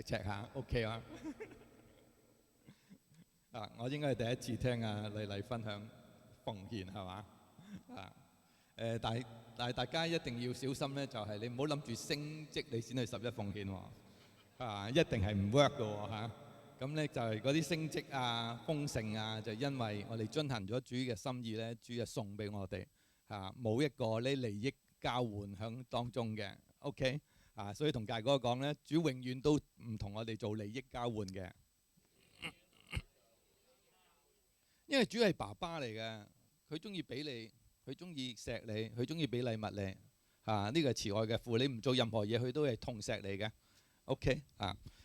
check 下 OK 啊？我應該係第一次聽麗麗分享奉獻係嘛？但係大家一定要小心咧，就係你唔好諗住升職你先去十一奉獻喎，一定係唔 work 㗎喎嚇。咁咧就係嗰啲升職啊、豐盛啊，就因為我哋遵行咗主嘅心意咧，主就送俾我哋冇一個咧利益交換響當中嘅 OK 所以同大哥講咧，主永遠都唔同我哋做利益交換嘅。因為主係爸爸嚟嘅，佢中意俾你，佢中意錫你，佢中意俾禮物你，呢個係慈愛嘅父，你唔做任何嘢，佢都係痛錫你嘅。OK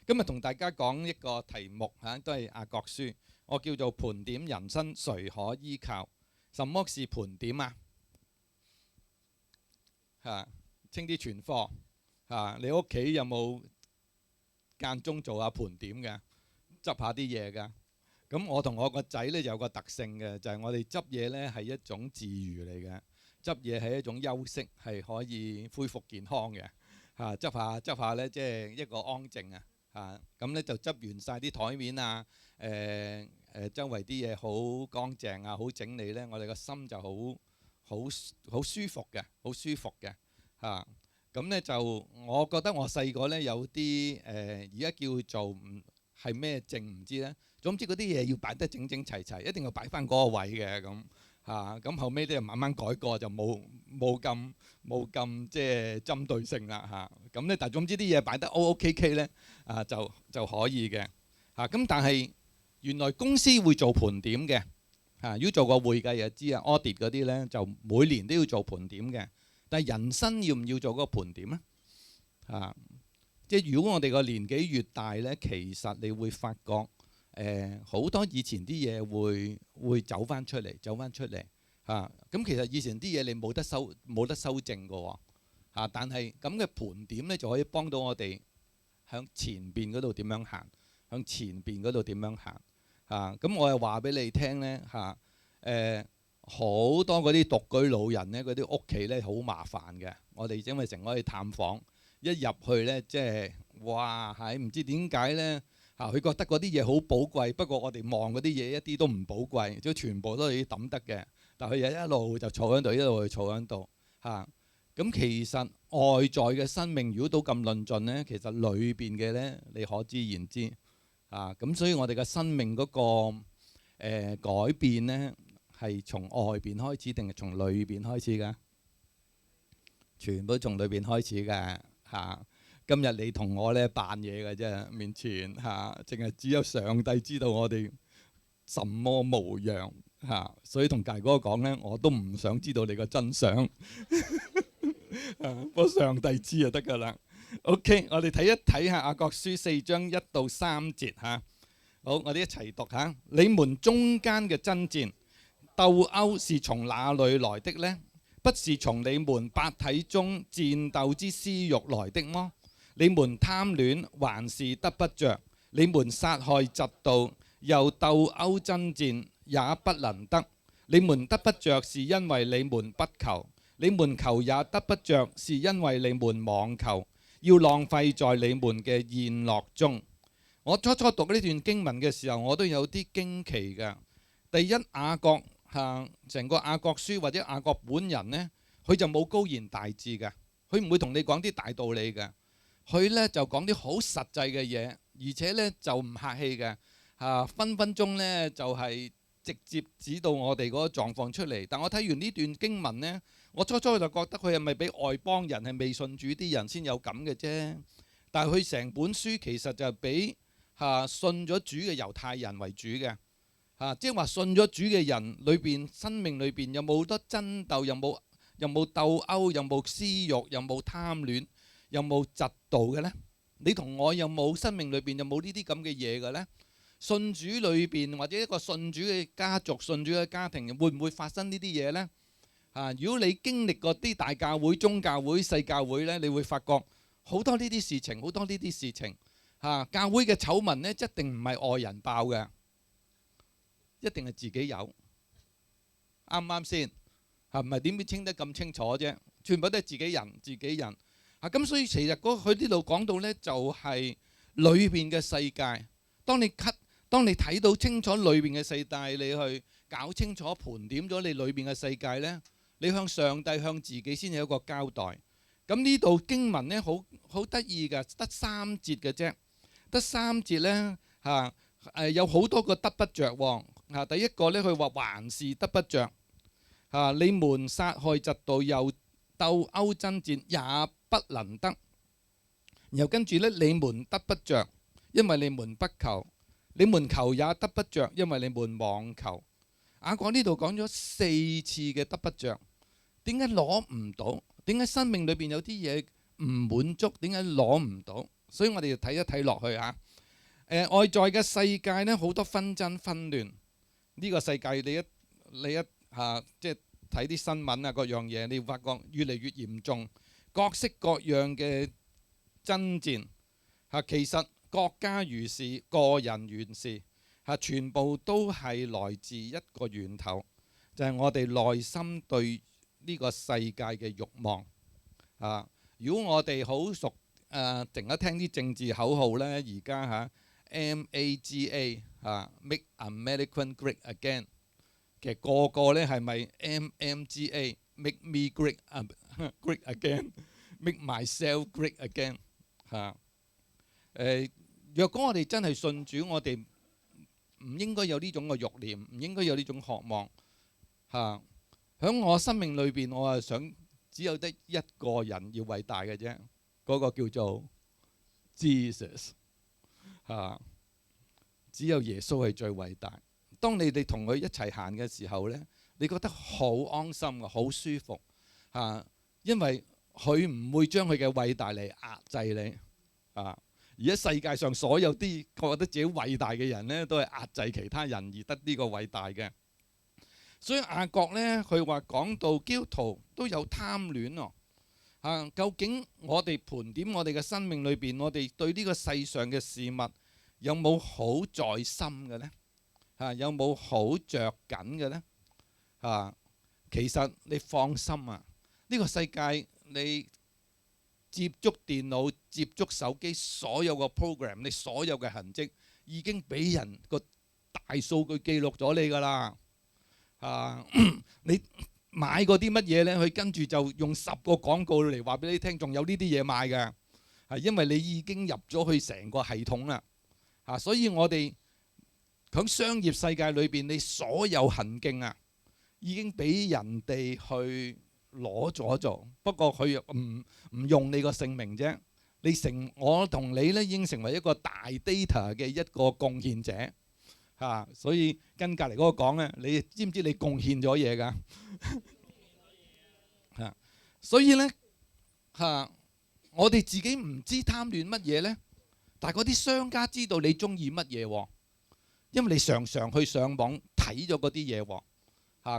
今日同大家講一個題目都係雅各書，我叫做盤點人生誰可依靠？什麼是盤點啊？清啲存貨你屋企有冇間中做下盤點嘅，執下啲嘢㗎？咁我同我個仔咧有個特性嘅，就係我哋執嘢咧係一種自娛嚟嘅，執嘢係一種休息，係可以恢復健康嘅。執下執下咧，即係一個安靜啊。咁咧就執完晒啲台面啊，周圍啲嘢好乾淨啊，好整理咧，我哋個心就好舒服嘅，好舒服嘅。咁咧就我覺得我細個咧有啲而家叫做唔係咩證唔知咧。總之嗰啲嘢要擺得整整齊齊，一定要擺翻嗰個位嘅咁咁後尾咧慢慢改過就冇咁即係針對性啦咁咧，但係總之啲嘢擺得 OK 咧就可以嘅咁但係原來公司會做盤點嘅如果做個會計就知audit 嗰啲咧就每年都要做盤點嘅，但係人生要唔要做嗰個盤點咧即係如果我哋個年紀越大咧，其實你會發覺。好多以前啲嘢會走翻出嚟咁其實以前啲嘢你冇得修正㗎喎但係咁嘅盤點咧就可以幫到我哋向前邊嗰度點樣行，向前邊嗰度點樣行咁我又話俾你聽咧好多嗰啲獨居老人咧，嗰啲屋企咧好麻煩嘅。我哋因為成日去探訪，一入去咧即係哇係唔知點解咧。佢覺得嗰啲嘢好寶貴，不過我哋望嗰啲嘢一啲都唔寶貴，即係全部都係啲抌得嘅。但佢一路就坐喺度，一路就坐喺度咁其實外在嘅生命如果都咁論盡咧，其實裏邊嘅咧你可知言之咁所以我哋嘅生命嗰個改變咧係從外邊開始定係從裏邊開始㗎？全部都從裏邊開始嘅今日你同我咧扮嘢嘅啫，面前淨係只有上帝知道我哋什麼模樣所以同大哥講咧，我都唔想知道你個真相，不過上帝知就得㗎啦。OK， 我哋睇一睇下雅各書4章1到3節好，我哋一齊讀你們中間嘅爭戰鬥毆是從哪裏來的呢？不是從你們百體中戰鬥之私慾來的麼？你們貪戀還是得不着？你們殺害嫉妒，又鬥毆爭戰，也不能得。你們得不着，是因為你們不求；你們求也得不着，是因為你們妄求，要浪費在你們嘅宴樂中。我初初讀呢段經文嘅時候，我都有啲驚奇嘅。第一，雅各成個雅各書或者雅各本人呢，佢就冇高言大智嘅，佢唔會同你講啲大道理嘅。佢咧就講啲好實際嘅嘢，而且咧就唔客氣嘅分分鐘咧就係直接指導我哋嗰個狀況出嚟。但我睇完呢段經文呢，我初初就覺得佢係咪俾外邦人係未信主啲人先有咁嘅啫？但係佢成本書其實就係俾信咗主嘅猶太人為主嘅即係話信咗主嘅人裏邊生命裏邊有冇得爭鬥，有冇鬥毆，有冇私慾，有冇貪戀，有冇嫉妒嘅呢？你同我有冇生命裏邊有冇呢啲咁嘅嘢嘅呢？信主裏邊或者一個信主嘅家族、信主嘅家庭，會唔會發生呢啲嘢呢？如果你經歷過啲大教會、中教會、細教會呢，你會發覺好多呢啲事情，好多呢啲事情教會嘅醜聞呢，一定唔係外人爆嘅，一定係自己有，啱唔啱先？唔係點會清得咁清楚啫？全部都係自己人。咁所以其實佢呢度講到呢，就係裏邊嘅世界。當你睇到清楚裏邊嘅世界，你去搞清楚盤點咗你裏邊嘅世界呢，你向上帝向自己先有一個交代。咁呢度經文呢，好得意㗎，得3節嘅啫，得3節呢，有好多個得不着喎。第一個呢，佢話還是得不着。你們殺害嫉妒又鬥毆爭戰也不能得。然後跟住呢，你們得不着，因為你們不求；你們求也得不着，因為你們妄求。雅各呢度講咗4次嘅得不着。點解攞唔到？點解生命裏邊有啲嘢唔滿足？點解攞唔到？所以我哋要睇一睇落去嚇。外在嘅世界呢，好多紛爭紛亂。呢個世界你一即係睇啲新聞啊，各樣嘢，你會發覺越嚟越嚴重，各式各樣嘅爭戰。其實國家如是，個人如是，全部都係來自一個源頭，就係我哋內心對呢個世界嘅慾望。如果我哋好熟淨係聽啲政治口號呢，而家MAGA Make America Great Again， 其實個個呢係咪 MMGA Make Me Great Again Make Myself Great Again。若果我哋真係信主，我哋唔應該有呢種嘅慾念，唔應該有呢種渴望。喺我生命裏邊，我係想只有得一個人要偉大嘅啫，嗰個叫做 Jesus。只有耶穌係最偉大。當你哋同佢一齊行嘅時候呢，你覺得好安心嘅，好舒服。因為佢唔會將佢嘅偉大嚟壓制你。而家世界上所有啲覺得自己偉大嘅人呢，都係壓制其他人而得呢個偉大嘅。所以雅各呢，佢話講到基督徒都有貪戀喎。究竟我哋盤點我哋嘅生命裏邊，我哋對呢個世上嘅事物有冇好在心嘅呢？有冇好着緊嘅呢？其實你放心啊，呢個世界你接觸電腦、接觸手機，所有個 program， 你所有嘅痕跡已經俾人個大數據記錄咗你㗎啦。你買過啲乜嘢呢？佢跟住就用10個廣告嚟話俾你聽，仲有呢啲嘢賣嘅。因為你已經入咗去成個系統啦。所以我哋喺商業世界裏邊，你所有行徑啊，已經俾人哋去攞咗做。不過佢唔用你個姓名啫。我同你呢已經成為一個大 data 嘅一個貢獻者。所以跟隔離嗰個講呢，你知唔知你貢獻咗嘢㗎？所以呢，我哋自己唔知貪戀乜嘢呢？但係嗰啲商家知道你中意乜嘢喎，因為你常常去上網睇咗嗰啲嘢喎。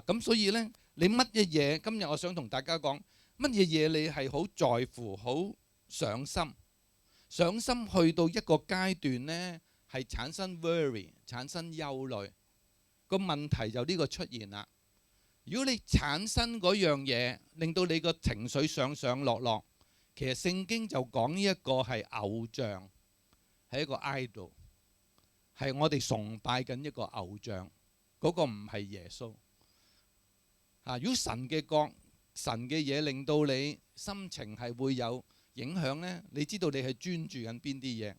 咁所以呢，你乜嘢嘢？今日我想同大家講乜嘢嘢你係好在乎、好上心去到一個階段呢，係產生 worry、產生憂慮。個問題就呢個出現啦。如果你產生嗰樣嘢，令到你個情緒上上落落，其實聖經就講呢一個係偶像，係一個 idol， 係我哋崇拜緊一個偶像，嗰個唔係耶穌。如果神嘅國、神嘅嘢令到你心情係會有影響呢，你知道你係專注緊邊啲嘢。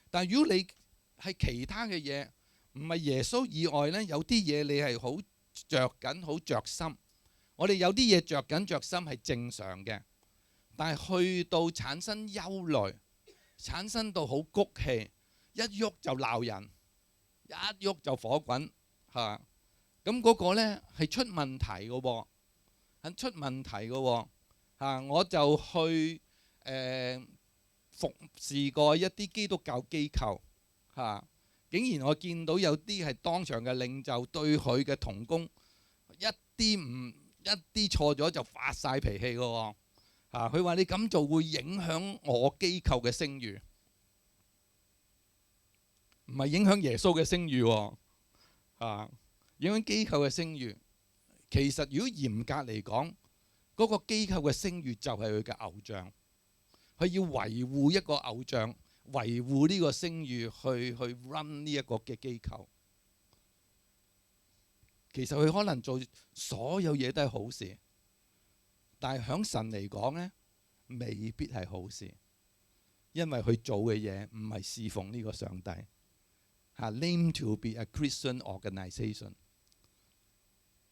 但係如果你係其他嘅嘢，唔係耶穌以外呢，有啲嘢你係好着緊、好着心。我哋有啲嘢着緊着心係正常嘅，但係去到產生憂慮，產生到好谷氣，一喐就鬧人，一喐就火滾咁嗰個呢係出問題嘅喎，係出問題嘅喎。我就去服侍過一啲基督教機構。竟然我見到有啲係當場嘅領袖對佢嘅同工一啲錯咗就發晒脾氣嘅喎。佢話你咁做會影響我機構嘅聲譽，唔係影響耶穌嘅聲譽喎。影響機構嘅聲譽。其實如果嚴格嚟講，嗰個機構嘅聲譽就係佢嘅偶像，佢要維護一個偶像。維護呢個聲譽去 run 呢一個嘅機構。其實佢可能做所有嘢都係好事，但係響神嚟講呢，未必係好事，因為佢做嘅嘢唔係侍奉呢個上帝。Name to be a Christian organisation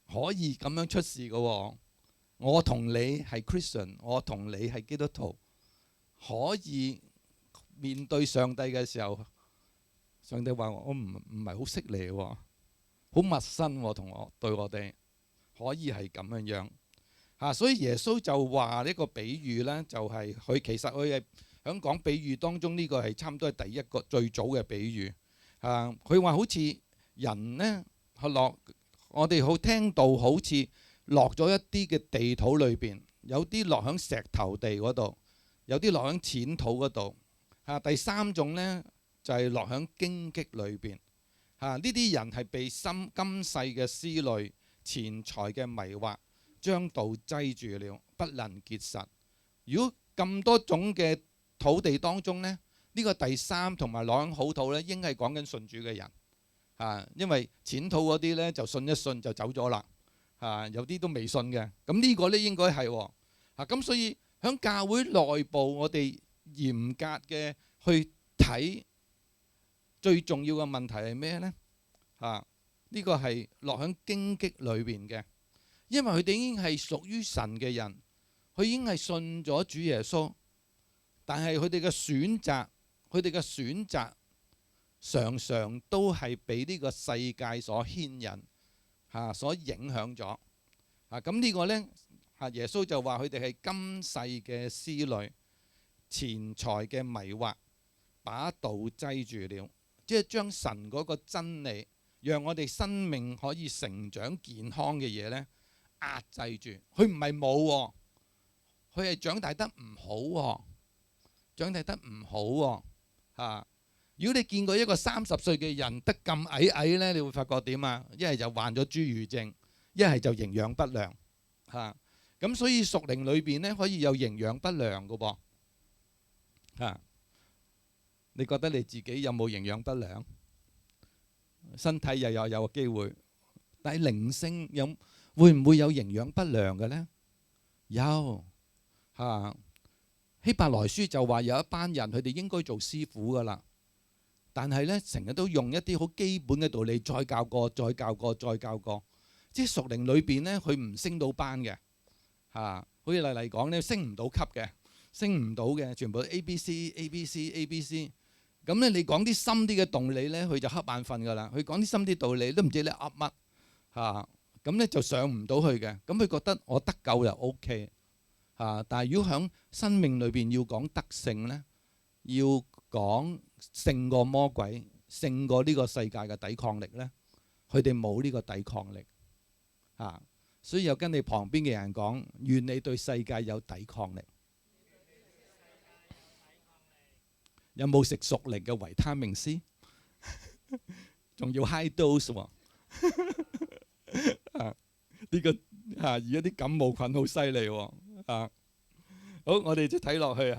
可以咁樣出事嘅喎。我同你係 Christian， 我同你係基督徒，可以面對上帝嘅時候，上帝話我唔係好識你喎，好陌生喎，同我對我哋可以係咁樣樣嚇。所以耶穌就話呢個比喻呢，就係佢其實佢係響講比喻當中呢個係差唔多係第一個最早嘅比喻。佢話好似人呢，我哋好聽到好似落咗一啲嘅地土裏邊，有啲落響石頭地嗰度，有啲落響淺土嗰度。第三種呢，就係落響荊棘裏邊。呢啲人係被今世嘅思慮、錢財嘅迷惑，將道擠住了，不能結實。如果咁多種嘅土地當中呢，呢個第三同埋落響好土呢，應該係講緊信主嘅人。因為淺土嗰啲呢，就信一信就走咗啦。有啲都未信嘅。咁呢個呢，應該係。咁所以響教會內部，我哋嚴格嘅去睇最重要嘅問題係咩呢？呢個係落響荊棘裏邊嘅，因為佢哋已經係屬於神嘅人，佢已經係信咗主耶穌，但係佢哋嘅選擇常常都係俾呢個世界所牽引，所影響咗。咁呢個呢，耶穌就話佢哋係今世嘅思慮、錢財嘅迷惑，把道擠住了，即係將神嗰個真理，讓我哋生命可以成長健康嘅嘢呢，壓制住。佢唔係冇，佢係長大得唔好，長大得唔好。如果你見過一個30歲嘅人得咁矮呢，你會發覺點啊？一係就患咗侏儒症，一係就營養不良。咁所以屬靈裏邊呢，可以有營養不良嘅噃。你覺得你自己有冇營養不良？身體又有個機會，但係靈性會唔會有營養不良嘅呢？有。希伯來書就話有一班人，佢哋應該做師傅噶啦，但係呢，成日都用一啲好基本嘅道理再教過，再教過，再教過。即係屬靈裏邊呢，佢唔升到班嘅。好似嚟講呢，升唔到級嘅，升唔到嘅，全部都 ABC。咁咧，你講啲深啲嘅道理呢，佢就瞌眼瞓噶啦。佢講啲深啲道理都唔知你噏乜。咁呢就上唔到去嘅。咁佢覺得我得救就 OK。但係如果喺生命裏邊要講得勝呢，要講勝過魔鬼、勝過呢個世界嘅抵抗力呢，佢哋冇呢個抵抗力。所以又跟你旁邊嘅人講，願你對世界有抵抗力。有冇食熟齡嘅維他命 C？ 仲要 high dose 喎。呢個而家啲感冒菌好犀利喎。好，我哋就睇落去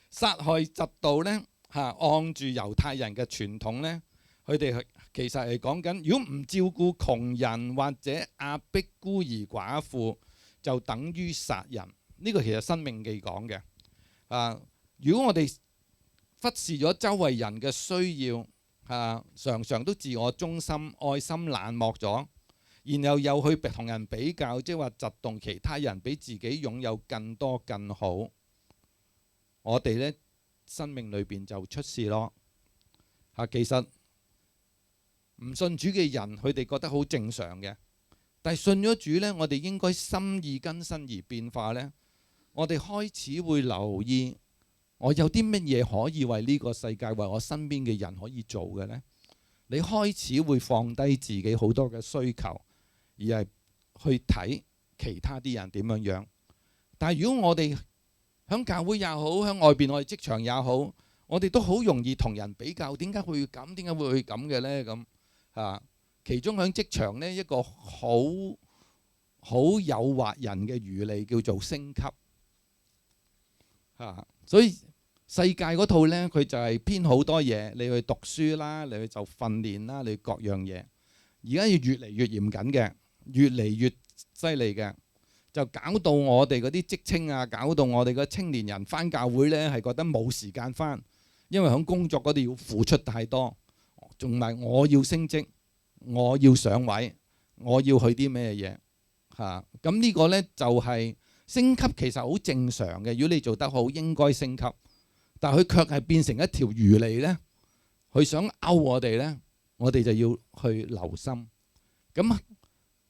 殺害嫉妒呢，按住猶太人嘅傳統呢，佢哋其實係講緊，如果唔照顧窮人或者壓迫孤兒寡婦，就等於殺人。呢個其實《申命記》講嘅。如果我哋忽視咗周圍人嘅需要，常常都自我中心、愛心冷漠咗，然後又去同人比較，即係話嫉妒其他人比自己擁有更多更好，我哋呢生命裏邊就出事咯。其實唔信主嘅人，佢哋覺得好正常嘅，但係信咗主呢，我哋應該心意更新而變化呢。我哋開始會留意，我有啲乜嘢可以為呢個世界、為我身邊嘅人可以做嘅呢？你開始會放低自己好多嘅需求，而係去睇其他啲人點樣樣。但係如果我哋喺教會也好，喺外邊我哋職場也好，我哋都好容易同人比較，點解會咁？點解會咁嘅呢？咁其中喺職場呢，一個好誘惑人嘅漁利叫做升級。所以世界嗰套呢，佢就係編好多嘢，你去讀書啦，你去就訓練啦，你各樣嘢。而家要越嚟越嚴謹嘅，越嚟越犀利嘅，就搞到我哋嗰啲職青啊，搞到我哋嘅青年人返教會呢，係覺得冇時間返，因為喺工作嗰度要付出太多，仲埋我要升職，我要上位，我要去啲咩嘢嚇？咁呢個呢，就係升級，其實好正常嘅。如果你做得好，應該升級。但係佢卻係變成一條魚嚟呢，佢想勾我哋呢，我哋就要去留心。咁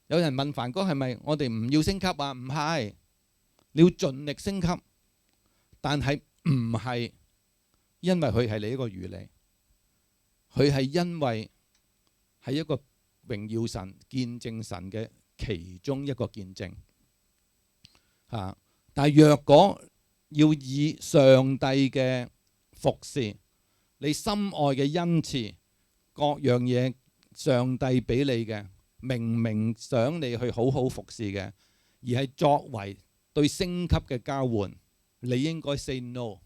有人問凡哥係咪我哋唔要升級啊？唔係，你要盡力升級，但係唔係因為佢係你一個魚嚟，佢係因為係一個榮耀神、見證神嘅其中一個見證嚇。但係若果要以上帝嘅服侍，你心愛嘅恩賜，各樣嘢上帝俾你嘅，明明想你去好好服侍嘅，而係作為對升級嘅交換，你應該 say no。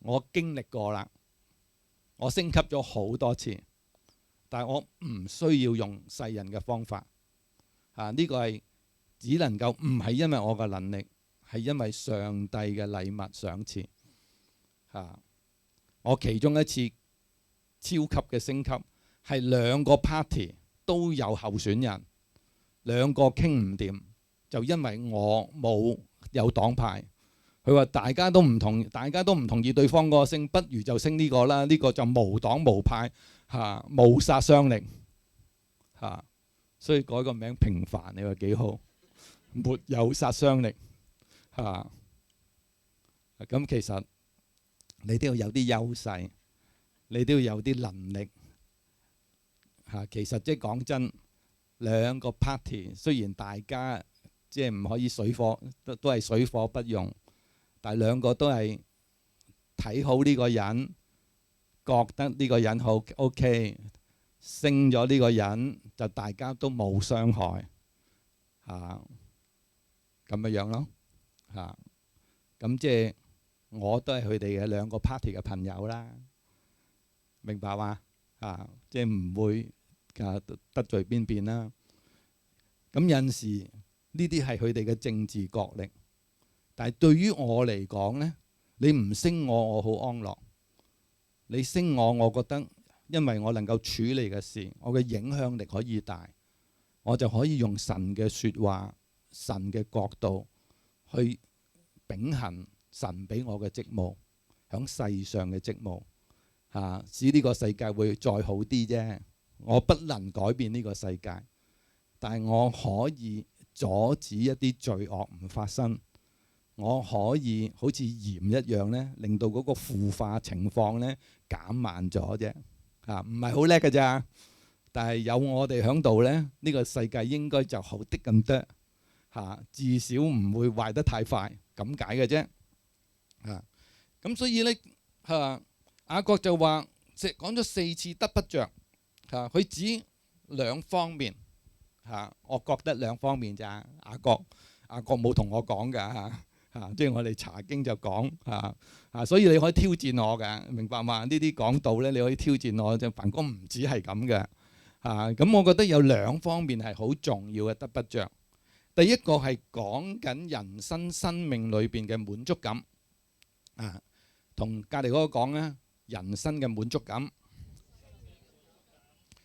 我經歷過啦，我升級咗好多次，但係我唔需要用世人嘅方法嚇。呢個係只能夠唔係因為我嘅能力，係因為上帝嘅禮物賞賜嚇。我其中一次超級嘅升級係兩個 party 都有候選人，兩個傾唔掂，就因為我冇有黨派。佢話大家都唔同意對方嗰個升，不如就升呢個啦。呢個就無黨無派嚇，無殺傷力嚇，所以改個名平凡，你話幾好？沒有殺傷力嚇。咁其實你都要有啲優勢，你都要有啲能力嚇。其實即係講真，兩個 party 雖然大家即係唔可以水火，都係水火不容，但係兩個都係睇好呢個人，覺得呢個人好 OK， 升咗呢個人就大家都冇傷害嚇，咁嘅樣咯嚇。咁即係我都係佢哋嘅兩個 party 嘅朋友啦，明白嘛？啊，即係唔會得罪邊邊啦。咁有陣時呢啲係佢哋嘅政治角力，但係對於我嚟講呢，你唔升我，我好安樂；你升我，我覺得因為我能夠處理嘅事，我嘅影響力可以大，我就可以用神嘅説話、神嘅角度去秉行神俾我嘅職務，響世上嘅職務嚇，使呢個世界會再好啲啫。我不能改變呢個世界，但係我可以阻止一啲罪惡唔發生。我可以好似鹽一樣呢，令到嗰個腐化情況呢減慢咗啫嚇，唔係好叻㗎咋。但係有我哋響度呢，呢個世界應該就好啲咁多嚇，至少唔會壞得太快咁解嘅啫嚇。咁所以呢嚇，雅各就話講咗4次得不着嚇，佢指兩方面嚇，我覺得兩方面咋。雅各冇同我講㗎嚇。即係我哋查經就講所以你可以挑戰我嘅，明白嘛？呢啲講道呢，你可以挑戰我，就凡哥唔止係咁嘅咁我覺得有兩方面係好重要嘅得不着。第一個係講緊人生命裏邊嘅滿足感同隔離嗰個講呢，人生嘅滿足感。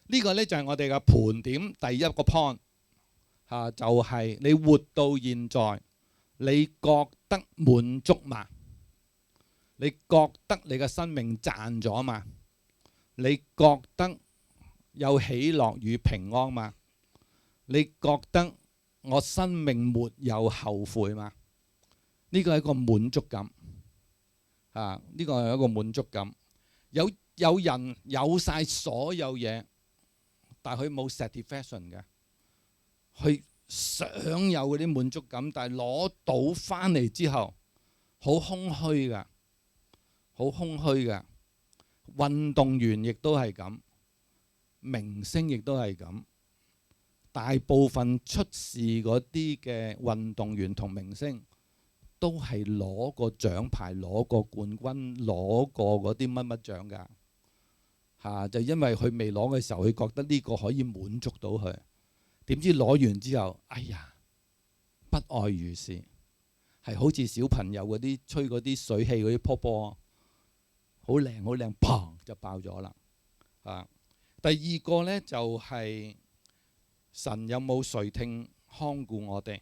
呢個呢，就係我哋嘅盤點第一個 point 就係你活到現在，你覺得滿足嘛？你覺得你嘅生命賺咗嘛？你覺得有喜樂與平安嘛？你覺得我生命沒有後悔嘛？呢個係一個滿足感呢個係一個滿足感。有人有晒所有嘢，但係佢冇 satisfaction 嘅，佢想有嗰啲滿足感，但係攞到翻嚟之後好空虛㗎，好空虛㗎。運動員亦都係咁，明星亦都係咁。大部分出事嗰啲嘅運動員同明星都係攞過獎牌、攞過冠軍、攞過嗰啲乜乜獎㗎嚇。就因為佢未攞嘅時候，佢覺得呢個可以滿足到佢。點知攞完之後，哎呀，不外如是，係好似小朋友嗰啲吹嗰啲水氣嗰啲波波，好靚好靚，砰就爆咗啦啊！第二個呢，就係神有冇垂聽看顧我哋？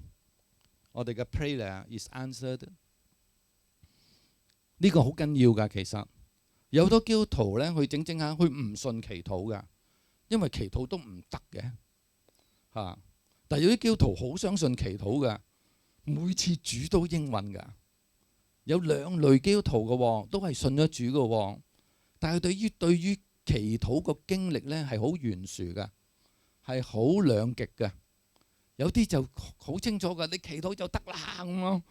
我哋嘅 prayer is answered。呢個好緊要㗎。其實有好多基督徒呢，佢整整下，佢唔信祈禱㗎，因為祈禱都唔得嘅嚇。但係有啲基督徒好相信祈禱㗎，每次主都應允㗎。有兩類基督徒嘅喎，都係信咗主嘅喎，但係對於祈禱個經歷呢，係好懸殊㗎，係好兩極㗎。有啲就好清楚㗎，你祈禱就得啦咁咯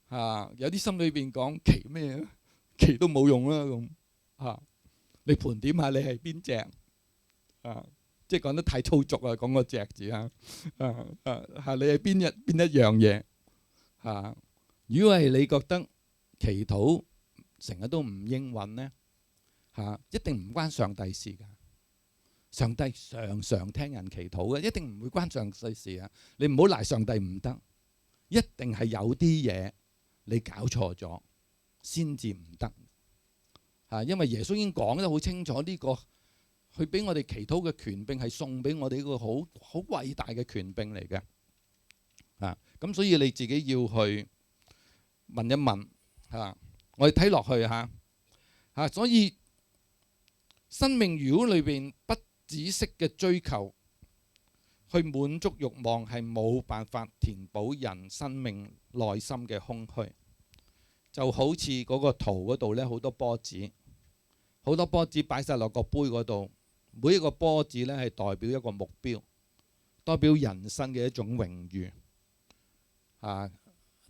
嚇。有啲心裏邊講祈咩啊？祈都冇用啦咁嚇。你盤點下你係邊隻啊？即係講得太粗俗啊，講個隻字啊嚇。你係邊一樣嘢嚇？如果係你覺得祈禱成日都唔應允呢嚇，一定唔關上帝事㗎。上帝常常聽人祈禱嘅，一定唔會關上帝事啊！你唔好賴上帝唔得，一定係有啲嘢你搞錯咗先至唔得嚇。因為耶穌已經講得好清楚，呢個佢俾我哋祈禱嘅權柄係送俾我哋一個好偉大嘅權柄嚟嘅嚇。咁所以你自己要去問一問嚇。我哋睇落去嚇，所以生命如果裏邊不止息嘅追求去滿足慾望，係冇辦法填補人生命內心嘅空虛。就好似嗰個圖嗰度呢，好多波子擺晒落個杯嗰度，每一個波子呢係代表一個目標，代表人生嘅一種榮譽啊。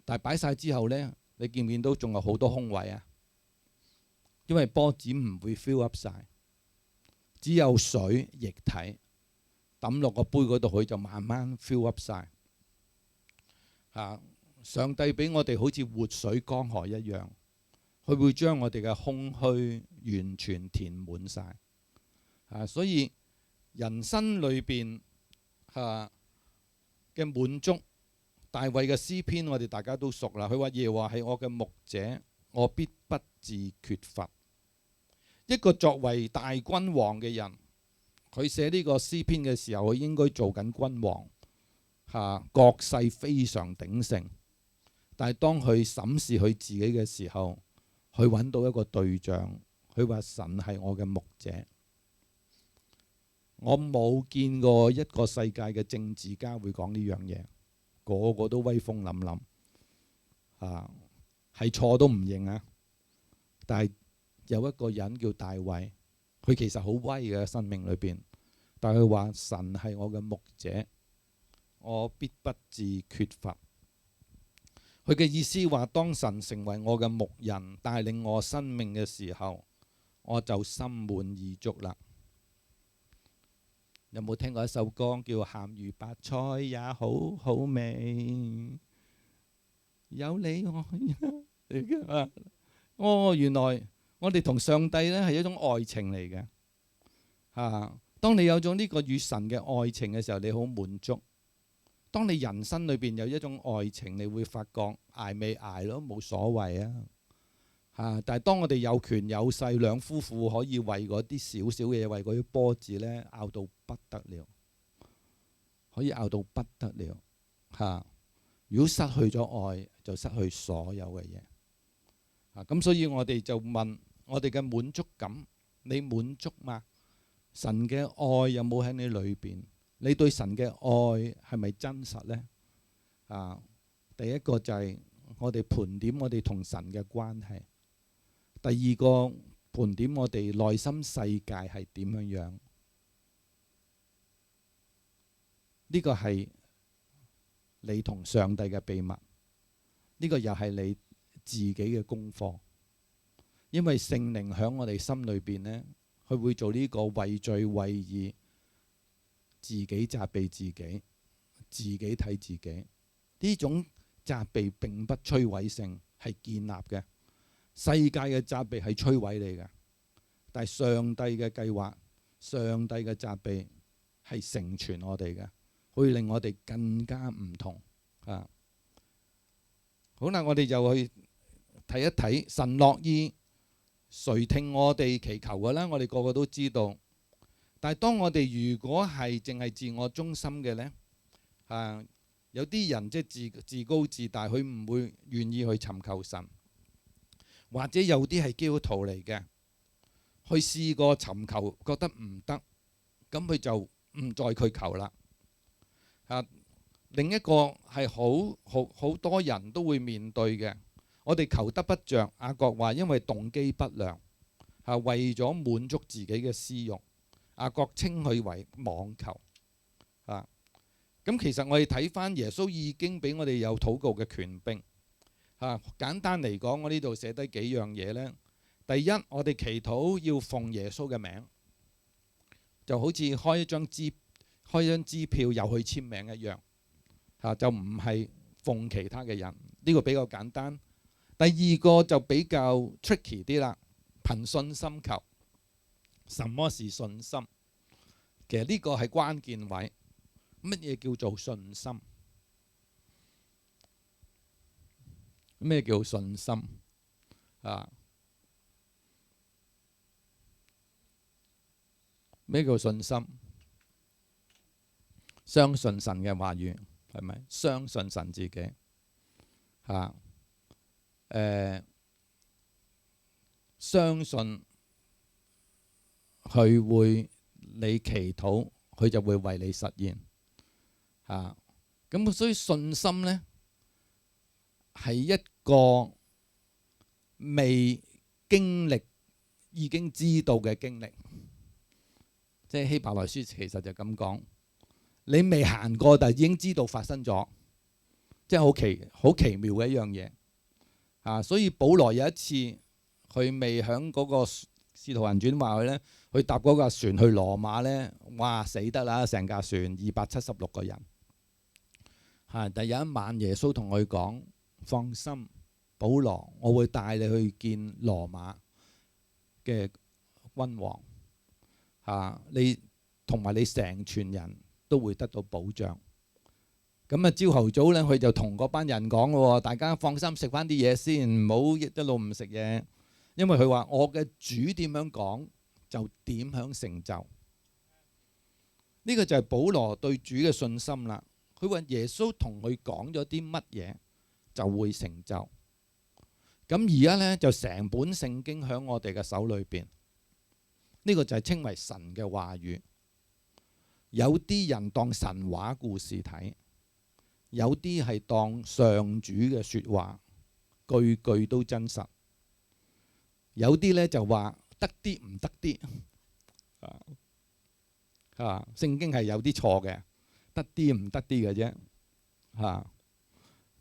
但係擺晒之後呢，你見唔見到仲有好多空位啊？因為波子唔會 fill up 晒，只有水液體抌落個杯嗰度，佢就慢慢 fill up 晒嚇。上帝俾我哋好似活水江河一樣，佢會將我哋嘅空虛完全填滿晒嚇。所以人生裏邊嚇嘅滿足，大衛嘅詩篇我哋大家都熟啦。佢話耶和華係我嘅牧者，我必不致缺乏。一個作為大君王嘅人，佢寫呢個詩篇嘅時候，佢應該做緊君王嚇，國勢非常鼎盛。但係當佢審視佢自己嘅時候，佢揾到一個對象，佢話神係我嘅牧者。我冇見過一個世界嘅政治家會講呢樣嘢，個個都威風凜凜嚇，係錯都唔認啊！但係有一個人叫大衛，佢其實好威嘅生命裏邊，但係佢話神係我嘅牧者，我必不致缺乏。佢嘅意思話，當神成為我嘅牧人，帶領我生命嘅時候，我就心滿意足啦。有冇聽過一首歌叫《鹹魚白菜也好好味》？有你我哦，原來我哋同上帝呢係一種愛情嚟嘅嚇。當你有咗呢個與神嘅愛情嘅時候，你好滿足。當你人生裏邊有一種愛情，你會發覺捱未捱咯，冇所謂啊嚇。但係當我哋有權有勢，兩夫婦可以為嗰啲少少嘅嘢，為嗰啲波子呢拗到不得了，可以拗到不得了嚇。如果失去咗愛，就失去所有嘅嘢啊。咁所以我哋就問我哋嘅滿足感，你滿足嗎？神嘅愛有冇喺你裏邊？你對神嘅愛係咪真實呢？啊，第一個就係我哋盤點我哋同神嘅關係。第二個盤點我哋內心世界係點樣樣。呢個係你同上帝嘅秘密。呢個又係你自己嘅功課。因為聖靈喺我哋心裏邊呢，佢會做呢個為罪為義。自己責備自己，自己睇自己，呢種責備並不摧毀性，係建立嘅。世界嘅責備係摧毀你嘅，但係上帝嘅計劃、上帝嘅責備係成全我哋嘅，可以令我哋更加唔同啊！好啦，我哋就去睇一睇神樂意垂聽我哋祈求嘅啦，我哋個個都知道。但係當我哋如果係淨係自我中心嘅呢，有啲人即係自高自大，佢唔會願意去尋求神，或者有啲係基督徒嚟嘅，去試過尋求覺得唔得，咁佢就唔再去求啦。另一個係好多人都會面對嘅，我哋求得不着。雅各話因為動機不良，為咗滿足自己嘅私慾。雅各稱佢為妄求。咁其實我哋睇翻耶穌已經俾我哋有禱告嘅權柄。簡單嚟講，我呢度寫低幾樣嘢呢。第一，我哋祈禱要奉耶穌嘅名，就好似開一張支票又去簽名一樣，就唔係奉其他嘅人。呢個比較簡單。第二個就比較 tricky 啲啦，憑信心求。什麼是信心？其實呢個係關鍵位。乜嘢叫做信心？咩叫信心？咩叫信心？相信神嘅話語，係咪？相信神自己。相信佢會，你祈禱，佢就會為你實現。咁所以信心呢，係一個未經歷已經知道嘅經歷，即係希伯來書其實就咁講，你未行過但係已經知道發生咗，即係好奇妙嘅一樣嘢。所以保羅有一次佢未響嗰個使徒行傳話佢呢，佢搭嗰架船去羅馬呢，哇死得啦，成架船276個人。但有一晚耶穌同佢講：放心，保羅，我會帶你去見羅馬嘅君王。你同埋你成全人都會得到保障。咁朝頭早呢，佢就同嗰班人講咯，大家放心食翻啲嘢先，唔好一路唔食嘢。因為佢話我嘅主點樣講就點樣成就。呢個就係保羅對主嘅信心啦。佢話耶穌同佢講咗啲乜嘢就會成就。咁而家呢，就成本聖經喺我哋嘅手裏邊，呢個就係稱為神嘅話語。有啲人當神話故事睇，有啲係當上主嘅説話，句句都真實。有啲呢就話得啲唔得啲。聖經係有啲錯嘅。得啲唔得啲嘅啫。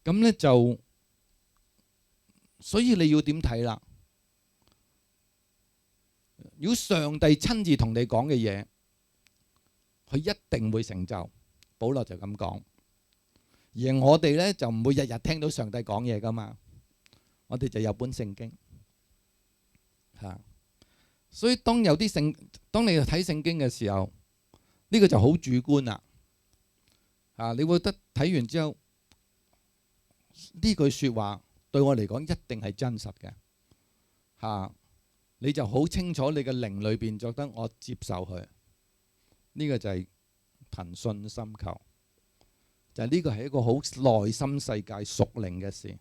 咁呢就，所以你要點睇啦？如果上帝親自同你講嘅嘢，佢一定會成就。保羅就咁講。而我哋呢就唔會日日聽到上帝講嘢噶嘛，我哋就有本聖經。所以當你睇聖經嘅時候，呢個就好主觀啦。你會覺得睇完之後呢句説話對我嚟講一定係真實嘅。你就好清楚你嘅靈裏邊覺得我接受佢。呢個就係憑信心求，就係呢個係一個好內心世界屬靈嘅事。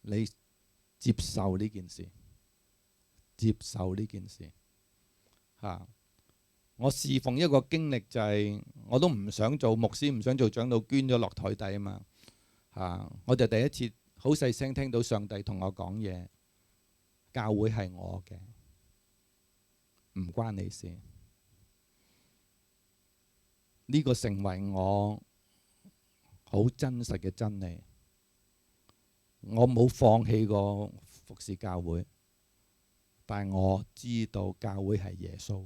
你接受呢件事，接受呢件事。我侍奉一個經歷就係，我都唔想做牧師，唔想做長老，捐咗落台底啊嘛。我就第一次好細聲聽到上帝同我講嘢，教會係我嘅，唔關你事。呢個成為我好真實嘅真理。我冇放棄過服侍教會，但係我知道教會係耶穌，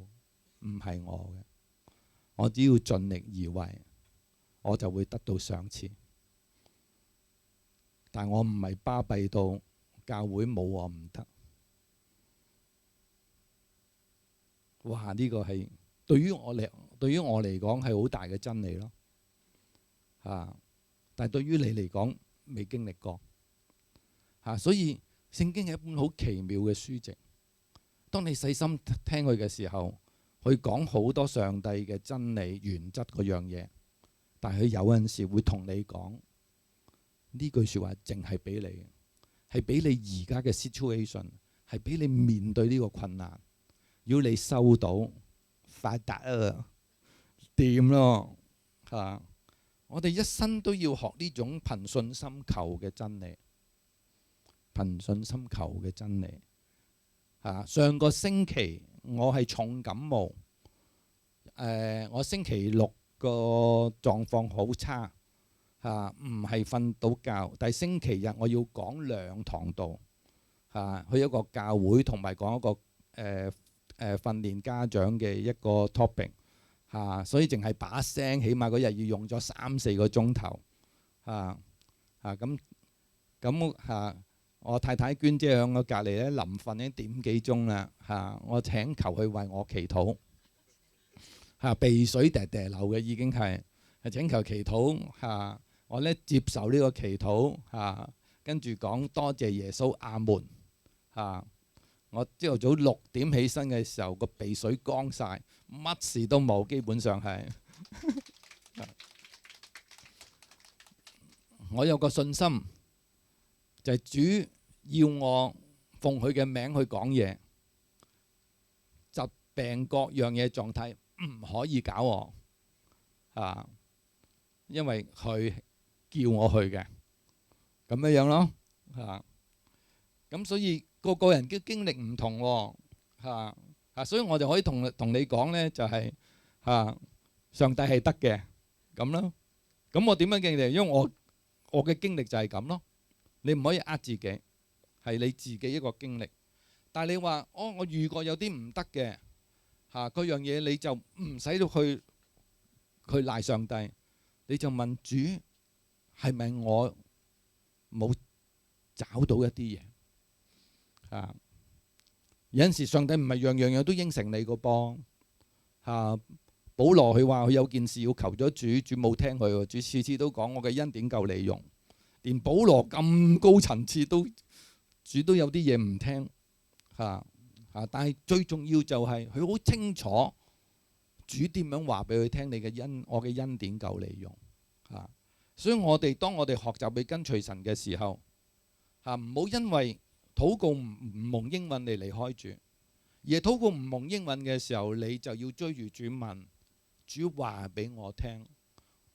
唔係我嘅。我只要盡力而為，我就會得到賞賜。但我唔係巴閉到教會冇我唔得。哇！呢個係對於我嚟講係好大嘅真理咯。但係對於你嚟講未經歷過所以聖經係一本好奇妙嘅書籍。當你細心聽佢嘅時候，佢講好多上帝嘅真理原則嗰樣嘢，但係佢有陣時會同你講呢句説話，淨係俾你，係俾你而家嘅 situation， 係俾你面對呢個困難。如果你收到，發達啊，掂咯嚇！我哋一生都要學呢種憑信心求嘅真理，憑信心求嘅真理。上個星期我係重感冒，我星期六個狀況好差唔係瞓到覺，但係星期日我要講2堂道去一個教會，同埋講一個訓練家長嘅一個 topic 所以淨係把聲，起碼嗰日要用咗3-4個鐘頭咁我太太娟姐喺我隔離咧，臨瞓已經點幾鐘啦我請求佢為我祈禱鼻水滴滴流嘅已經係請求祈禱我咧接受呢個祈禱跟住講多謝耶穌阿門我朝頭早6點起身嘅時候，個鼻水乾晒，乜事都冇，基本上係我有個信心，就係主要我奉佢嘅名去講嘢，疾病各樣嘢狀態唔可以搞我因為佢叫我去嘅，咁樣咯咁所以個個人嘅經歷唔同所以我就可以同你講呢，就係上帝係得嘅咁咯。咁我點樣經歷？因為我嘅經歷就係咁咯。你唔可以呃自己，係你自己一個經歷。但係你話我遇過有啲唔得嘅嗰樣嘢，你就唔使到去賴上帝，你就問主係咪我冇找到一啲嘢有陣時上帝唔係樣樣都應承你個噃保羅佢話佢有件事要求咗主，主冇聽佢，主次次都講我嘅恩典夠你用。連保羅咁高層次主都有啲嘢唔聽但係最重要就係佢好清楚主點樣話俾佢聽，我嘅恩典夠你用所以當我哋學習去跟隨神嘅時候唔好因為禱告唔蒙應允你離開主，而係禱告唔蒙應允嘅時候，你就要追住主問，主話俾我聽，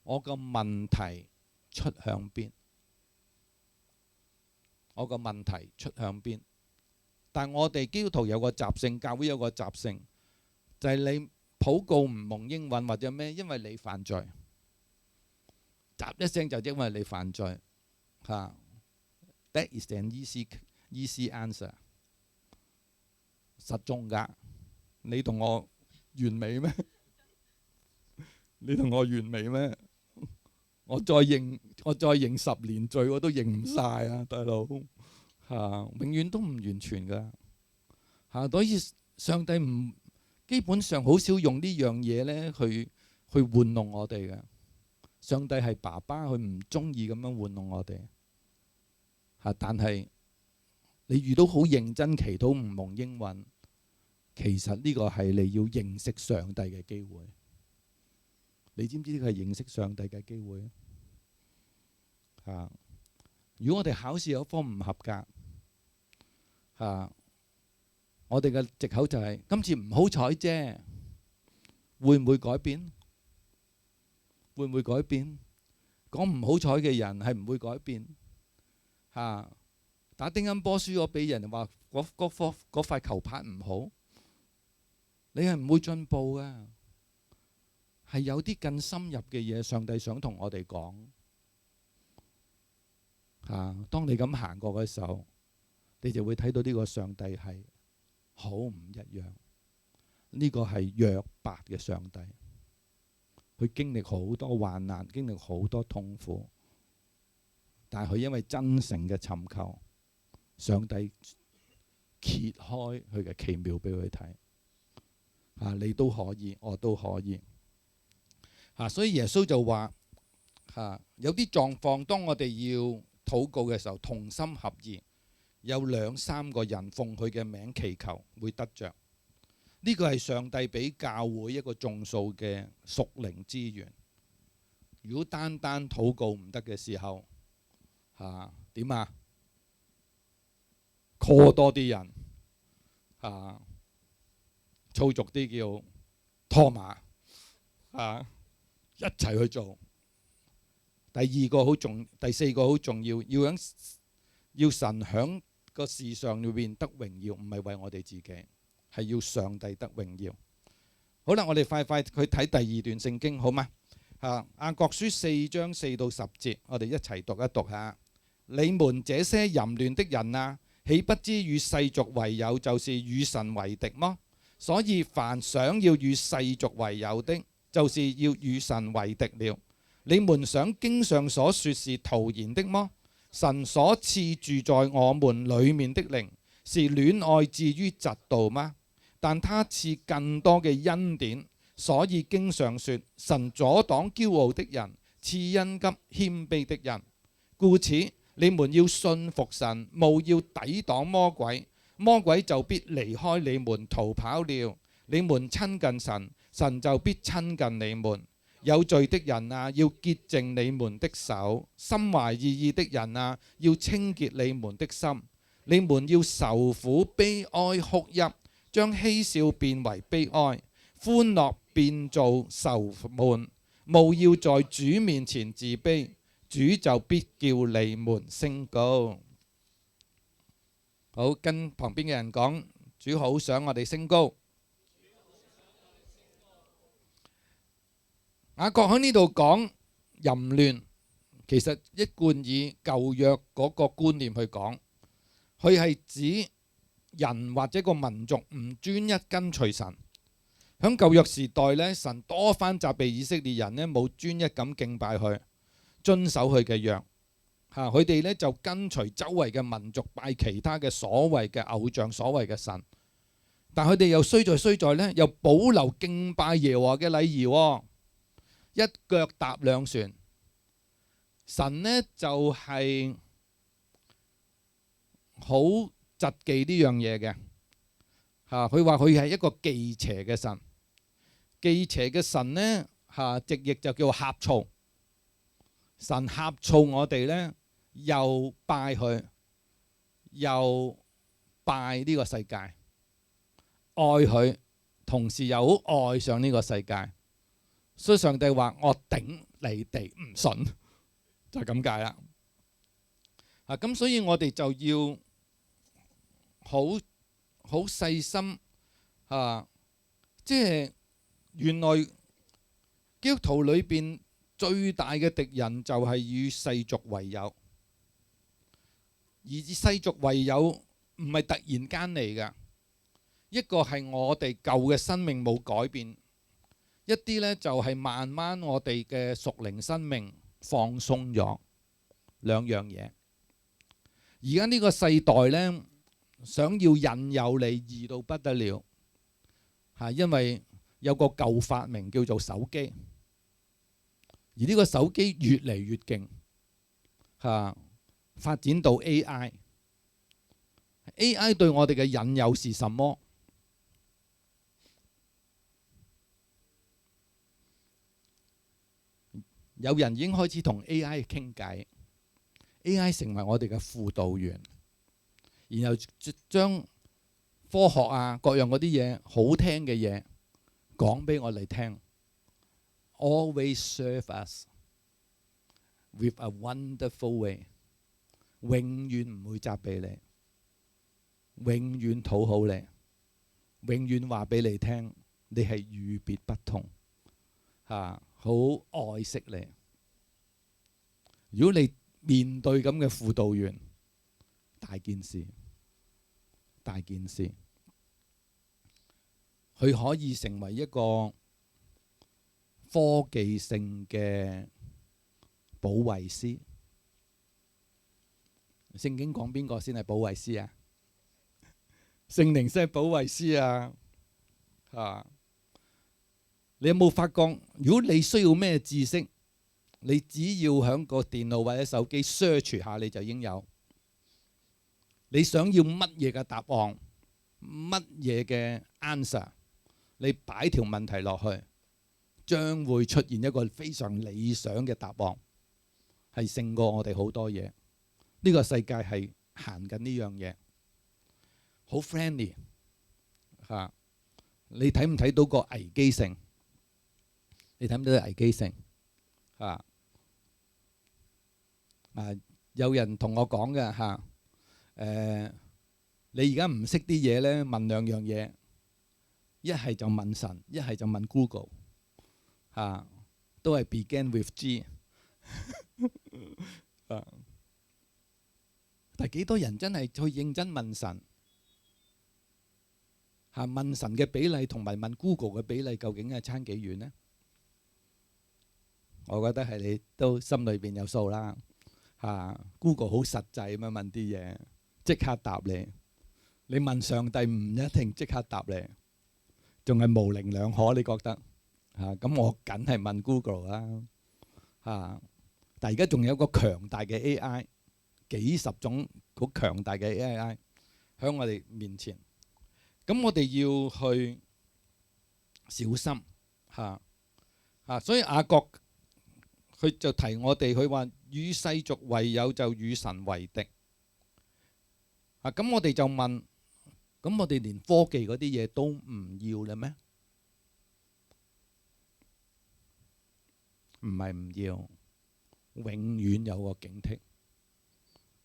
我個問題出向邊？我個問題出向邊？但我哋基督徒有個習性，教會有個習性，就係你禱告唔蒙應允或者咩？因為你犯罪，答一聲就因為你犯罪That is an easy answer， 實中㗎。你同我完美咩？你同我完美咩？我再認10年罪我都認唔晒啊，大佬永遠都唔完全㗎所以上帝基本上好少用呢樣嘢咧去玩弄我哋嘅。上帝係爸爸，佢唔中意咁樣玩弄我哋但係你遇到好認真祈禱唔蒙應允，其實呢個係你要認識上帝嘅機會。你知唔知呢個係認識上帝嘅機會如果我哋考試有科唔合格我哋嘅藉口就係今次唔好彩啫，會唔會改變？會唔會改變？講唔好彩嘅人係唔會改變打乒乓波輸咗俾人話嗰塊球拍唔好，你係唔會進步㗎。係有啲更深入嘅嘢，上帝想同我哋講當你咁行過嘅時候，你就會睇到呢個上帝係好唔一樣。呢個係約伯嘅上帝，佢經歷好多患難，經歷好多痛苦，但係佢因為真誠嘅尋求，上帝揭開佢嘅奇妙俾佢睇。你都可以，我都可以。所以耶穌就話有啲狀況，當我哋要禱告嘅時候，同心合意，有2、3個人奉佢嘅名祈求，會得着。呢個係上帝俾教會一個眾數嘅屬靈資源。如果單單禱告唔得嘅時候，點啊？call 多啲人，粗俗啲叫拖馬，一齊去做。第4個好重要，要神響個事上裏邊得榮耀，唔係為我哋自己，係要上帝得榮耀。好啦，我哋快快去睇第2段聖經，好嗎？雅各書4章4到10節，我哋一齊讀一讀下。你們這些淫亂的人啊，豈不知與世俗為友，就是與神為敵麼？所以凡想要與世俗為友的，就是要與神為敵了。你們想經上所說是徒然的麼？神所賜住在我們裡面的靈，是戀愛至於嫉妒嗎？但他賜更多嘅恩典，所以經上說，神阻擋驕傲的人，賜恩給謙卑的人。故此你們要信服神，務要抵擋魔鬼，魔鬼就必離開你們逃跑了。你們親近神，神就必親近你們。有罪的人啊，要潔淨你們的手；心懷二意的人啊，要清潔你們的心。你們要愁苦悲哀哭泣，將嬉笑變為悲哀，歡樂變做愁悶。務要在主面前自卑，主就必叫你們升高。好，跟旁邊嘅人講，主好想我哋升高。雅各喺呢度講淫亂，其實一貫以舊約嗰個觀念去講，佢係指人或者個民族唔專一跟隨神。喺舊約時代呢，神多番責備以色列人呢，冇專一咁敬拜佢，遵守佢嘅約。佢哋呢就跟隨周圍嘅民族拜其他嘅所謂嘅偶像、所謂嘅神，但佢哋又衰在呢，又保留敬拜耶和華嘅禮儀。一腳踏兩船，神呢就係好嫉忌呢樣嘢嘅。佢話佢係一個忌邪嘅神，忌邪嘅神呢直譯就叫呷醋。神呷醋我哋呢，又拜佢，又拜呢個世界，愛佢，同時又好愛上呢個世界。所以上帝話我頂你哋唔順，就係咁解啦。咁所以我哋就要好細心即係原來基督徒裏邊最大嘅敵人就係與世俗為友，而世俗為友唔係突然間嚟㗎，一個係我哋舊嘅生命冇改變。一啲呢就係慢慢我哋嘅屬靈生命放鬆咗，兩樣嘢。而家呢個世代呢，想要引誘你易到不得了，因為有個舊發明叫做手機，而呢個手機越嚟越勁，發展到 AI 對我哋嘅引誘是什麼？有人已經開始同 AI 傾偈，AI 成為我哋嘅輔導員，然後將科學各樣嗰啲嘢好聽嘅嘢講俾我哋聽。Always serve us with a wonderful way， 永遠唔會責備你，永遠討好你，永遠話俾你聽，你係與別不同，好愛惜你。如果你面對咁嘅輔導員，大件事，大件事。佢可以成為一個科技性嘅保惠師，聖經講邊個先係保惠師啊？聖靈先係保惠師啊！你有冇發覺？如果你需要咩知識，你只要喺個電腦或者手機 search 下，你就已經有。你想要乜嘢嘅答案，乜嘢嘅 answer，你擺條問題落去，將會出現一個非常理想嘅答案，係勝過我哋好多嘢。呢個世界係行緊呢樣嘢，好 friendly 嚇。你睇唔睇到個危機性？你睇唔到個危機性嚇？有人同我講嘅嚇，你而家唔識啲嘢咧，問兩樣嘢，一係就問神，一係就問 Google 嚇，都係 begin with G 但係幾多人真係去認真問神嚇？問神嘅比例同埋問 Google 嘅比例究竟係差幾遠呢？我覺得係你都心裏邊有數啦嚇。Google 好實際咁樣問啲嘢，即刻答你。你問上帝唔一定即刻答你，仲係模棱兩可。你覺得嚇？咁我梗係問 Google 啦嚇。但係而家仲有個強大嘅 AI，幾十種好強大嘅 AI 喺我哋面前，咁我哋要去小心嚇。所以雅各佢就提我哋，佢話與世俗為友就與神為敵。咁我哋就問，咁我哋連科技嗰啲嘢都唔要啦咩？唔係唔要，永遠有個警惕，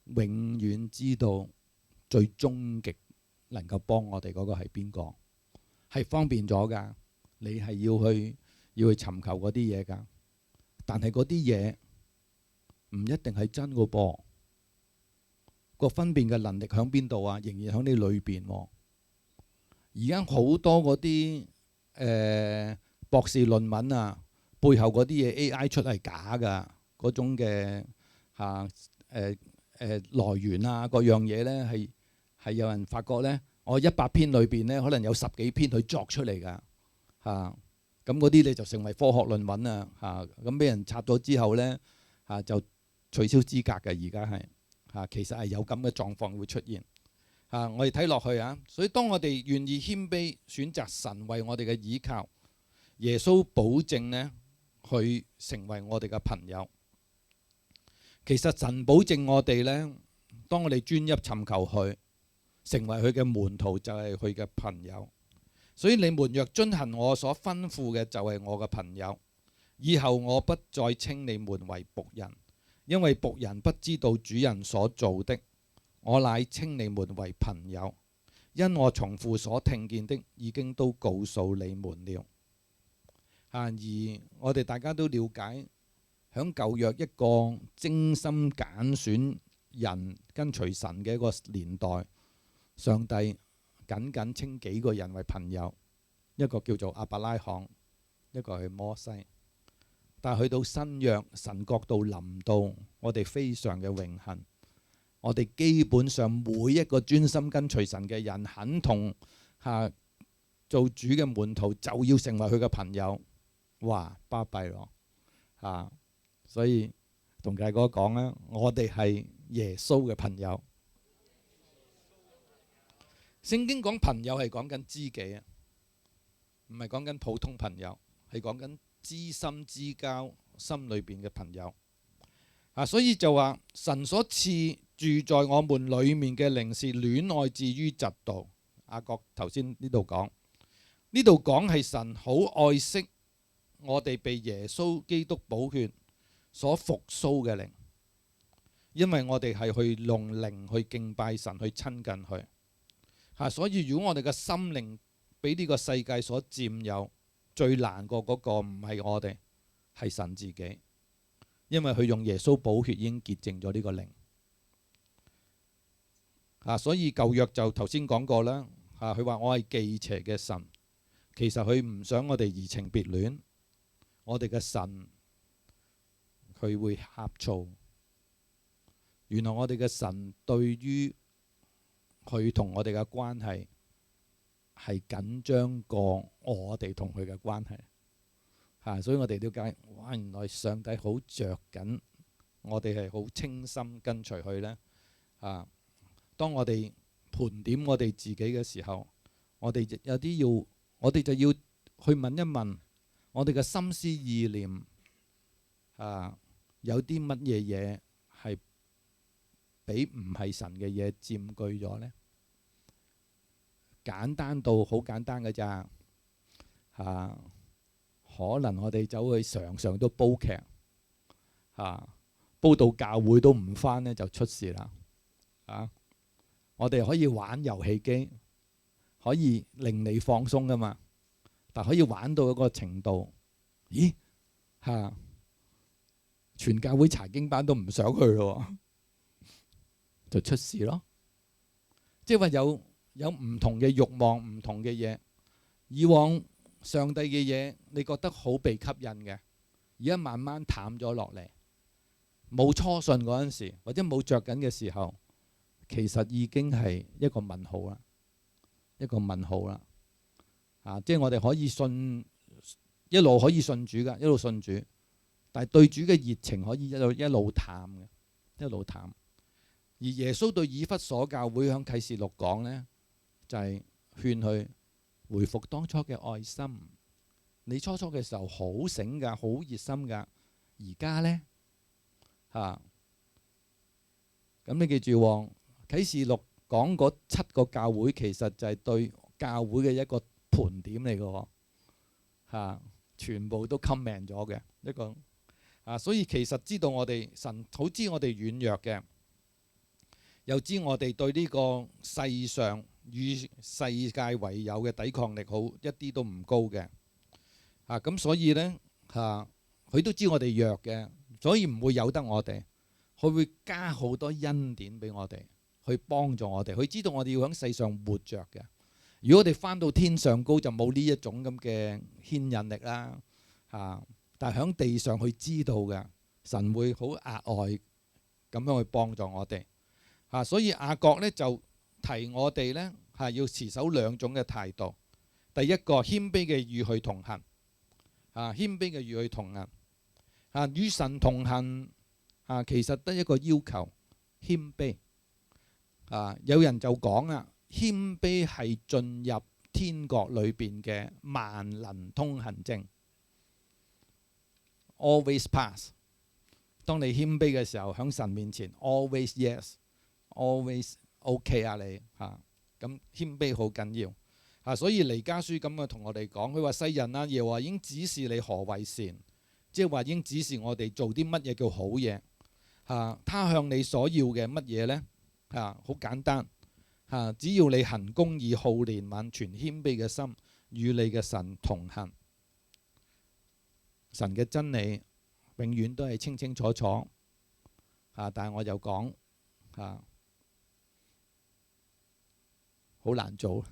永遠知道最終極能夠幫我哋嗰個係邊個，係方便咗㗎。你係要去尋求嗰啲嘢㗎。但係嗰啲嘢唔一定係真嘅噃，個分辨嘅能力喺邊度啊？仍然喺你裏邊。而家好多嗰啲博士論文啊，背後嗰啲嘢 AI 出係假㗎，嗰種嘅來源啊，各樣嘢呢係有人發覺呢，我100篇裏邊呢，可能有10幾篇佢作出嚟㗎嚇。咁嗰啲你就成為科學論文啊嚇，咁俾人拆咗之後呢，就取消資格嘅。而家係其實係有咁嘅狀況會出現我哋睇落去啊，所以當我哋願意謙卑選擇神為我哋嘅倚靠，耶穌保證呢，去成為我哋嘅朋友。其實神保證我哋呢，當我哋專一尋求佢，成為佢嘅門徒，就係佢嘅朋友。所以你們若遵行我所吩咐嘅，就係我嘅朋友。以後我不再稱你們為僕人，因為僕人不知道主人所做的。我乃稱你們為朋友，因我從父所聽見的已經都告訴你們了。而我哋大家都了解，響舊約一個精心揀選人跟隨神嘅一個年代，上帝僅僅稱幾個人為朋友，一個叫做亞伯拉罕，一個係摩西。但係去到新約，神國度臨到，我哋非常嘅榮幸。我哋基本上每一個專心跟隨神嘅人，肯同做主嘅門徒，就要成為佢嘅朋友。哇，巴閉咯所以同大哥講啦，我哋係耶穌嘅朋友。聖經講朋友係講緊知己啊，唔係講緊普通朋友，係講緊知心知交，心裏邊嘅朋友所以就話神所賜住在我們裏面嘅靈是戀愛至於嫉妒。雅各頭先呢度講係神好愛惜我哋被耶穌基督寶血所復甦嘅靈，因為我哋係去用靈去敬拜神，去親近佢所以如果我哋嘅心靈俾呢個世界所佔有，最難過嗰個唔係我哋，係神自己，因為佢用耶穌寶血已經潔淨咗呢個靈所以舊約就頭先講過啦佢話我係忌邪嘅神，其實佢唔想我哋移情別戀。我哋嘅神佢會呷醋，原來我哋嘅神對於佢同我哋嘅關係係緊張過我哋同佢嘅關係嚇，所以我哋了解，哇！原來上帝好着緊我哋係好清心跟隨佢呢。嚇。當我哋盤點我哋自己嘅時候，我哋有啲要，我哋就要去問一問我哋嘅心思意念有啲乜嘢嘢係俾唔係神嘅嘢佔據咗呢？簡單到好簡單嘅咋嚇，可能我哋走去常常都煲劇煲到教會都唔返呢，就出事啦我哋可以玩遊戲機，可以令你放鬆噶嘛，但可以玩到一個程度，咦全教會查經班都唔想去咯，就出事咯。即係話有唔同嘅慾望，唔同嘅嘢。以往上帝嘅嘢，你覺得好被吸引嘅，而家慢慢淡咗落嚟。冇初信嗰陣時，或者冇着緊嘅時候，其實已經係一個問號啦，一個問號啦。即係我哋可以信，一路可以信主㗎，一路信主，但係對主嘅熱情可以一路淡嘅，一路淡。而耶穌對以弗所教會響啟示錄講呢，就係勸佢回復當初嘅愛心。你初初嘅時候好醒㗎，好熱心㗎，而家呢，咁你記住喎，啟示錄講嗰7個教會其實就係對教會嘅一個盤點嚟嘅喎，全部都 comment 咗嘅一個所以其實知道我哋神好知我哋軟弱嘅，又知我哋對呢個世上與世界為友嘅抵抗力好一啲都唔高嘅咁所以呢，佢都知我哋弱嘅，所以唔會由得我哋，佢會加好多恩典俾我哋去幫助我哋。佢知道我哋要喺世上活着嘅。如果我哋返到天上高就冇呢一種咁嘅牽引力啦但係喺地上佢知道嘅，神會好額外咁樣去幫助我哋所以雅各呢就提我哋呢要持守2種嘅態度。第一個謙卑嘅與佢同行謙卑嘅與佢同行與神同行其實得一個要求，謙卑有人就講謙卑係進入天國裏邊嘅萬能通行證，always pass。當你謙卑嘅時候，喺神面前 always yes，always OK 你咁謙卑好緊要所以彌迦書咁嘅同我哋講，佢話世人耶和華已經指示你何為善，即係話已經指示我哋做啲乜嘢叫好嘢他向你所要嘅乜嘢呢？好簡單只要你行公義、好憐憫、存謙卑嘅心，與你嘅神同行。神嘅真理永遠都係清清楚楚但係我又講好難做，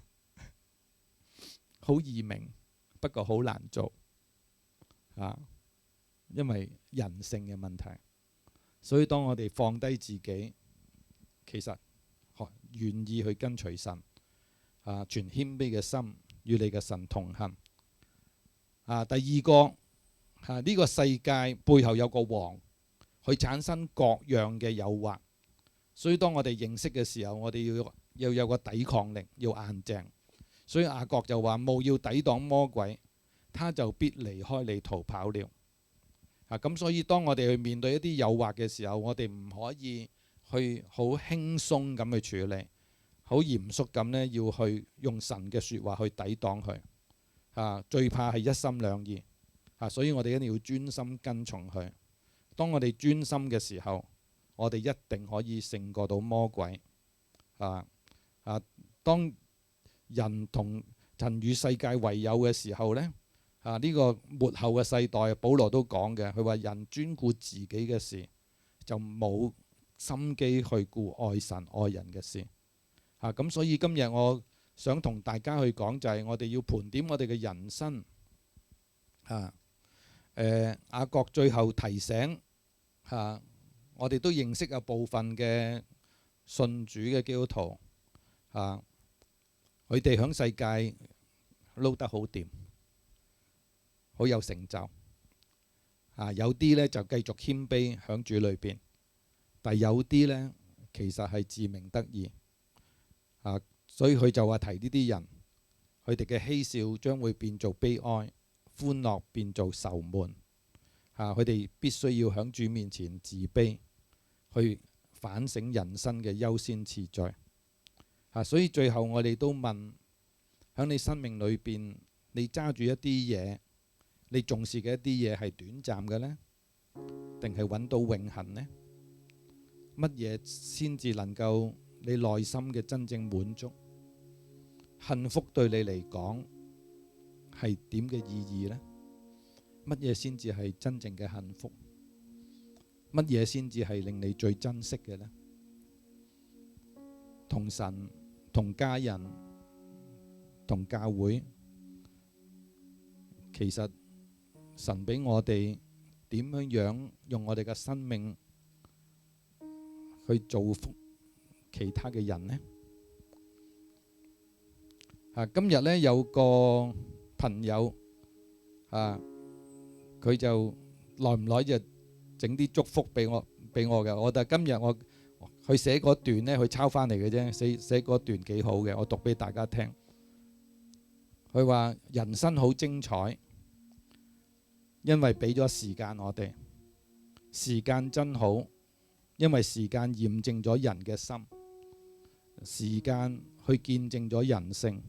好易明，不過好難做因為人性嘅問題。所以當我哋放低自己，其實願意去跟隨神存謙卑嘅心，與你嘅神同行第二個呢個世界背後有個王，去產生各樣嘅誘惑。所以當我哋認識嘅時候，我哋要有個抵抗力，要硬淨。所以雅各就話：務要抵擋魔鬼，他就必離開你逃跑了咁所以當我哋去面對一啲誘惑嘅時候，我哋唔可以去好輕鬆咁去處理，好嚴肅咁呢，要去用神嘅説話去抵擋佢最怕係一心兩意所以我哋一定要專心跟從佢。當我哋專心嘅時候，我哋一定可以勝過到魔鬼當人同人與世界為友嘅時候呢，呢個末後嘅世代，保羅都講嘅，佢話人專顧自己嘅事，就冇心機去顧愛神愛人嘅事咁所以今日我想同大家去講，就係我哋要盤點我哋嘅人生雅各最後提醒我哋都認識有部分嘅信主嘅基督徒啊，佢哋喺世界撈得好掂，好有成就啊。有啲呢就繼續謙卑喺主裏邊，但有啲呢其實係自鳴得意啊。所以佢就話提呢啲人，佢哋嘅嬉笑將會變做悲哀，歡樂變做愁悶啊。佢哋必須要喺主面前自卑，去反省人生嘅優先次序啊。所以最後我哋都問，喺你生命裏邊，你揸住一啲嘢，你重視嘅一啲嘢係短暫嘅呢？定係揾到永恆呢？乜嘢先至能夠你內心嘅真正滿足？幸福對你嚟講係點嘅意義呢？乜嘢先至係真正嘅幸福？乜嘢先至係令你最珍惜嘅呢？同神、同家人、同教會，其實神俾我哋點樣用我哋嘅生命去造福其他嘅人呢？今日呢有個朋友佢就耐唔耐就整啲祝福俾我嘅。我但係今日我佢寫嗰段呢，佢抄翻嚟嘅啫，寫嗰段幾好嘅，我讀俾大家聽。佢話人生好精彩，因為俾咗時間我哋，時間真好，因為時間驗證咗人嘅心，時間去見證咗人性。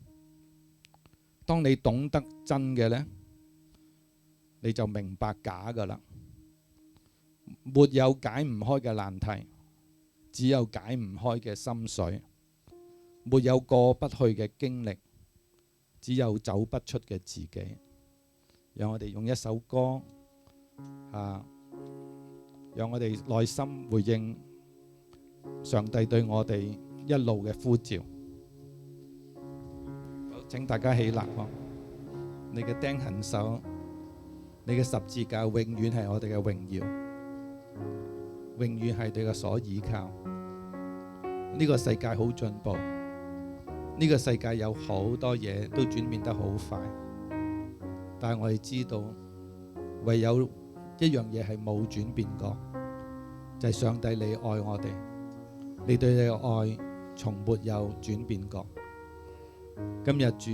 當你懂得真嘅呢，你就明白假㗎喇。沒有解唔開嘅難題，只有解唔開嘅心水；沒有過不去嘅經歷，只有走不出嘅自己。讓我哋用一首歌讓我哋內心回應上帝對我哋一路嘅呼召。請大家起立。你嘅釘痕手，你嘅十字架永遠係我哋嘅榮耀，永遠係你嘅所依靠。呢個世界好進步，呢個世界有好多嘢都轉變得好快，但係我哋知道唯有一樣嘢係冇轉變過，就係上帝你愛我哋，你對你嘅愛從沒有轉變過。今日主，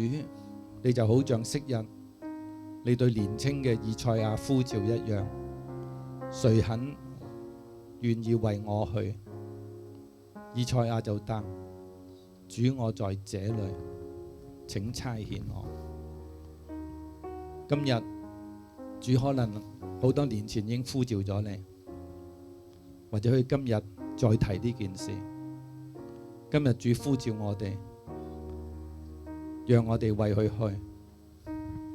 你就好像昔日你對年輕嘅以賽亞呼召一樣，誰肯願意為我去？以賽亞就答：主，我在這裏，請差遣我。今日主可能好多年前已經呼召咗你，或者佢今日再提呢件事。今日主呼召我哋，讓我哋為佢去。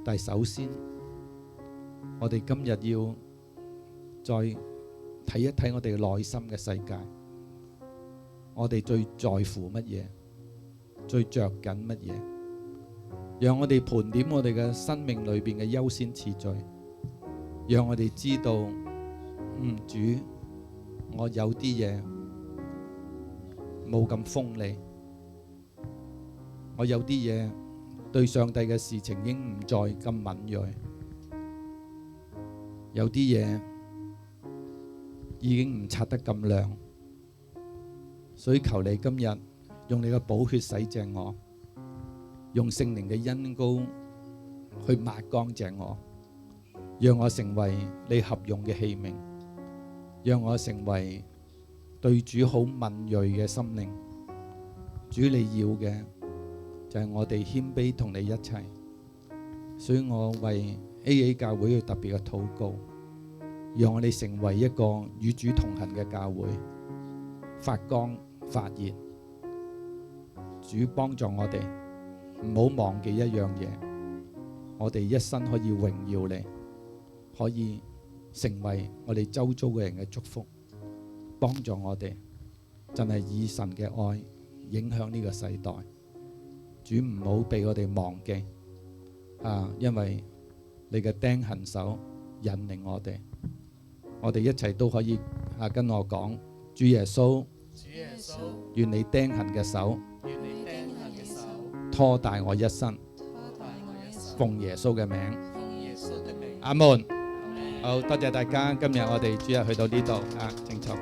但係首先，我哋今日要再睇一睇我哋內心嘅世界，我哋最在乎乜嘢，最着緊乜嘢，讓我哋盤點我哋嘅生命裏邊嘅優先次序，讓我哋知道，主，我有啲嘢冇咁鋒利，我有啲嘢對上帝嘅事情已經唔再咁敏銳，有啲嘢已經唔擦得咁亮，所以求你今日用你嘅寶血洗淨我，用聖靈嘅恩膏去抹乾淨我，讓我成為你合用嘅器皿，讓我成為對主好敏銳嘅心靈。主，你要嘅就係我哋謙卑同你一齊，所以我為 AA 教會去特別嘅禱告，讓我哋成為一個與主同行嘅教會，發光發熱。主幫助我哋，唔好忘記一樣嘢，我哋一生可以榮耀你，可以成為我哋周遭嘅人嘅祝福，幫助我哋真係以神嘅愛影響呢個世代。主，唔好俾我哋忘記因為你嘅釘痕手引領我哋，我哋一齊都可以跟我講，主耶穌，主耶穌，願你釘痕嘅手願你釘痕嘅手拖帶我一生，拖帶我一生，奉耶穌嘅名，奉耶穌的名。阿門。阿們。好多謝大家，今日我哋主日去到呢度啊，請坐。